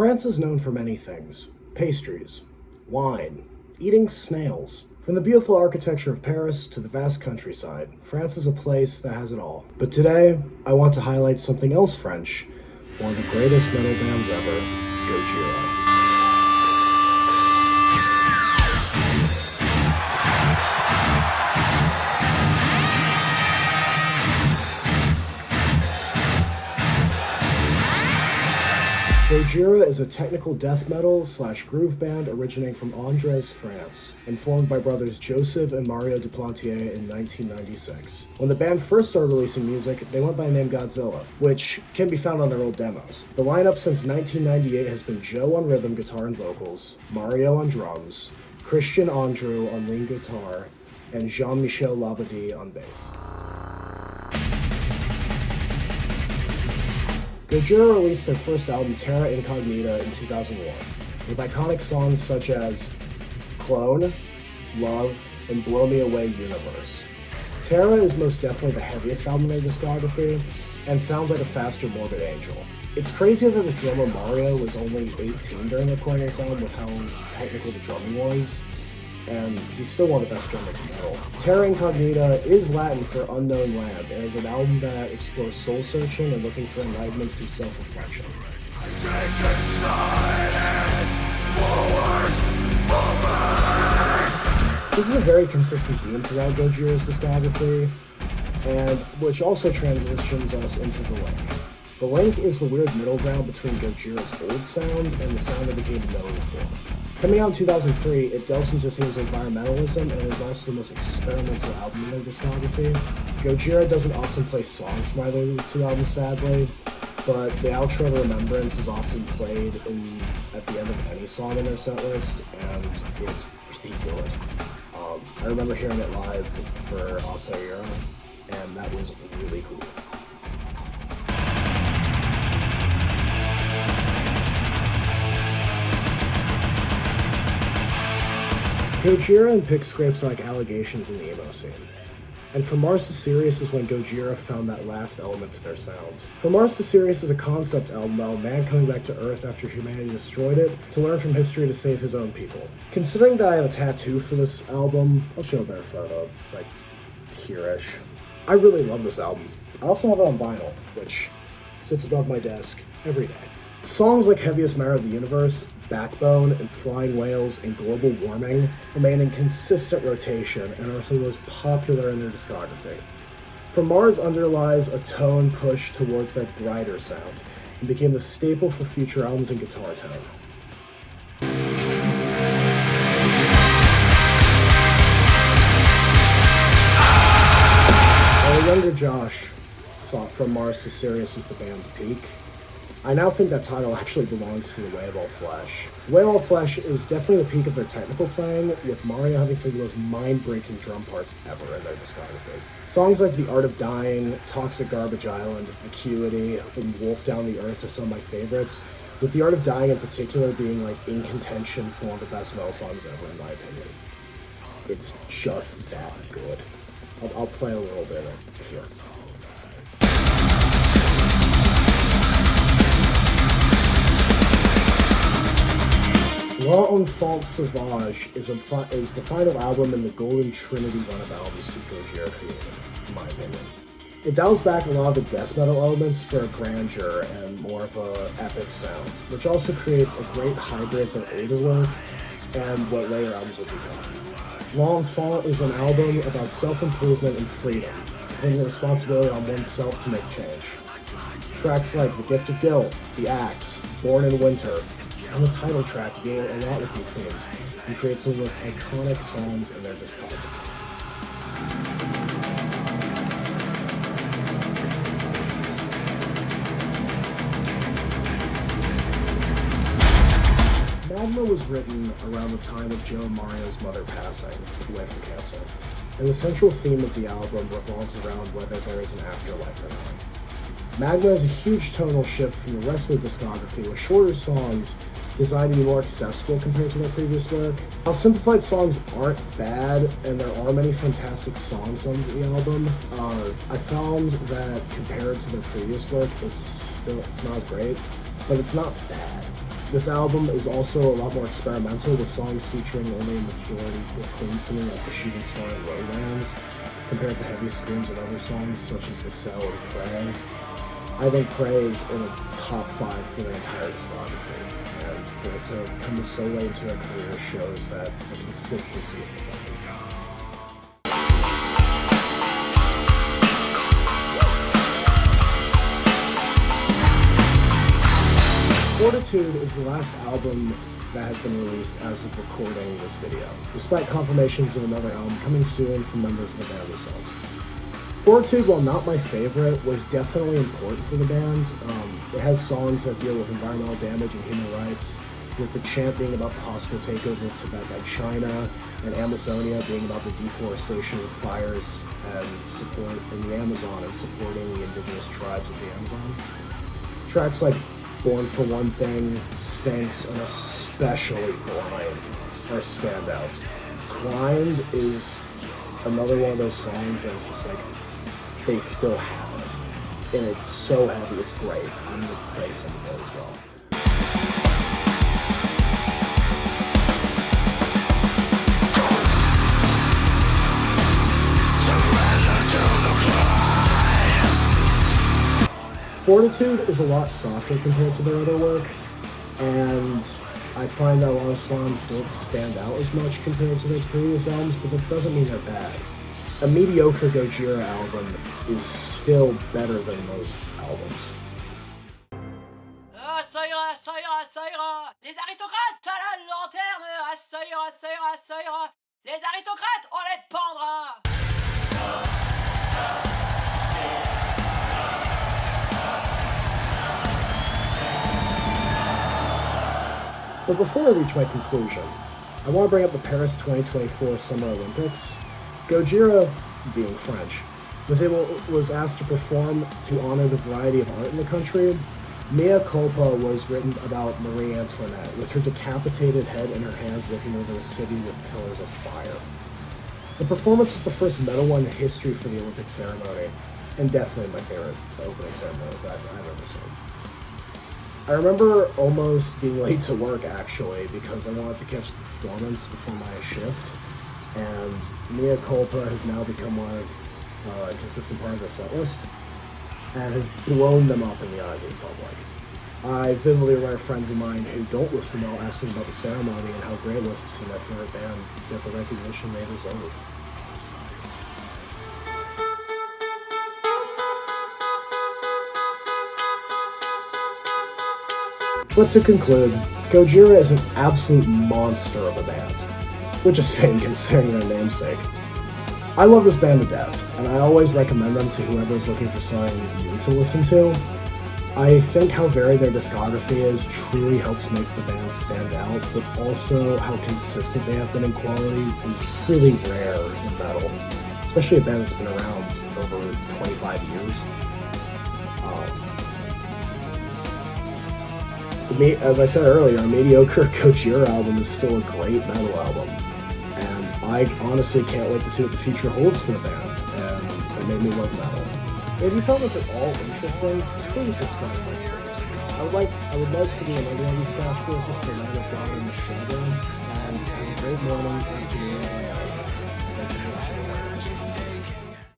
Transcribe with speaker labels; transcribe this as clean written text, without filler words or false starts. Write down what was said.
Speaker 1: France is known for many things: pastries, wine, eating snails. From the beautiful architecture of Paris to the vast countryside, France is a place that has it all. But today, I want to highlight something else French, one of the greatest metal bands ever, Gojira. Gojira is a technical death metal / groove band originating from Angers, France, and formed by brothers Joseph and Mario Duplantier in 1996. When the band first started releasing music, they went by the name Godzilla, which can be found on their old demos. The lineup since 1998 has been Joe on rhythm guitar and vocals, Mario on drums, Christian Andrew on lead guitar, and Jean-Michel Labadie on bass. Gojira released their first album, Terra Incognita, in 2001, with iconic songs such as Clone, Love, and Blow Me Away Universe. Terra is most definitely the heaviest album in their discography, and sounds like a faster Morbid Angel. It's crazy that the drummer Mario was only 18 during the recording of this album with how technical the drumming was, and he's still one of the best drummers in metal. Terra Incognita is Latin for unknown land, and is an album that explores soul-searching and looking for enlightenment through self-reflection. This is a very consistent theme throughout Gojira's discography, and which also transitions us into The Link. The Link is the weird middle ground between Gojira's old sound and the sound they became known for. Coming out in 2003, it delves into themes of environmentalism and is also the most experimental album in their discography. Gojira doesn't often play songs from either of these two albums, sadly, but the outro to Remembrance is often played at the end of any song in their setlist, and it's really good. I remember hearing it live for Gojira, and that was really cool. Gojira picks scrapes like Allegations in the emo scene. And From Mars to Sirius is when Gojira found that last element to their sound. From Mars to Sirius is a concept album about a man coming back to Earth after humanity destroyed it to learn from history to save his own people. Considering that I have a tattoo for this album, I'll show a better photo, like here-ish. I really love this album. I also have it on vinyl, which sits above my desk every day. Songs like Heaviest Matter of the Universe, Backbone, and Flying Whales, and Global Warming remain in consistent rotation and are some of the most popular in their discography. From Mars underlies a tone push towards that brighter sound, and became the staple for future albums in guitar tone. While younger Josh thought From Mars to Sirius was the band's peak, I now think that title actually belongs to The Way of All Flesh. The Way of All Flesh is definitely the peak of their technical playing, with Mario having some of the most mind-breaking drum parts ever in their discography. Songs like The Art of Dying, Toxic Garbage Island, Vacuity, and Wolf Down the Earth are some of my favorites, with The Art of Dying in particular being in contention for one of the best metal songs ever in my opinion. It's just that good. I'll play a little bit of it here. La Enfant Sauvage is the final album in the Golden Trinity run of albums Gojira created, in my opinion. It dials back a lot of the death metal elements for a grandeur and more of a epic sound, which also creates a great hybrid of their older work and what later albums will become. La Enfant is an album about self-improvement and freedom, putting the responsibility on oneself to make change. Tracks like The Gift of Guilt, The Axe, Born in Winter, and the title track deal a lot with these themes and create some of the most iconic songs in their discography. Magma was written around the time of Joe and Mario's mother passing away from cancer, and the central theme of the album revolves around whether there is an afterlife or not. Magma is a huge tonal shift from the rest of the discography, with shorter songs designed to be more accessible compared to their previous work. While simplified songs aren't bad, and there are many fantastic songs on the album, I found that compared to their previous work, it's not as great, but it's not bad. This album is also a lot more experimental, with songs featuring only a majority of clean singing like The Shooting Star and Lowlands, compared to heavy screams in other songs such as The Cell and Prey. I think Prey is in a top 5 for their entire discography, and for it to come so late into their career shows that the consistency of the band. Fortitude is the last album that has been released as of recording this video, despite confirmations of another album coming soon from members of the band themselves. Fortitude, while not my favorite, was definitely important for the band. It has songs that deal with environmental damage and human rights, with the chant being about the hostile takeover of Tibet by China, and Amazonia being about the deforestation of fires and support in the Amazon and supporting the indigenous tribes of the Amazon. Tracks like Born for One Thing, Sphinx, and especially Grind are standouts. Grind is another one of those songs that's just like, they still have it. And it's so heavy, it's great. I'm gonna play some of it as well. Fortitude is a lot softer compared to their other work, and I find that a lot of songs don't stand out as much compared to their previous albums, but that doesn't mean they're bad. A mediocre Gojira album is still better than most albums.
Speaker 2: Ah, ça ira, ça ira, ça ira. Les aristocrates à la lanterne. Ah, ça ira, ça ira, ça ira. Les aristocrates, on les pendra.
Speaker 1: But before I reach my conclusion, I want to bring up the Paris 2024 Summer Olympics. Gojira, being French, was asked to perform to honor the variety of art in the country. Mea Culpa was written about Marie Antoinette, with her decapitated head in her hands looking over the city with pillars of fire. The performance was the first metal one in history for the Olympic ceremony, and definitely my favorite opening ceremony that I've ever seen. I remember almost being late to work, actually, because I wanted to catch the performance before my shift, and Mea Culpa has now become one of a consistent part of the set list, and has blown them up in the eyes of the public. I vividly remember friends of mine who don't listen to metal asking about the ceremony and how great it was to see my favorite band get the recognition they deserve. But to conclude, Gojira is an absolute monster of a band, which is fitting considering their namesake. I love this band to death, and I always recommend them to whoever is looking for something new to listen to. I think how varied their discography is truly helps make the band stand out, but also how consistent they have been in quality is really rare in metal, especially a band that's been around over 25 years. As I said earlier, a mediocre Gojira album is still a great metal album, and I honestly can't wait to see what the future holds for the band, and it made me love metal. If you found this at all interesting, please subscribe to my channel. I would like to do another one of these crash courses for Lamb of God and the Shogun, and have a great morning.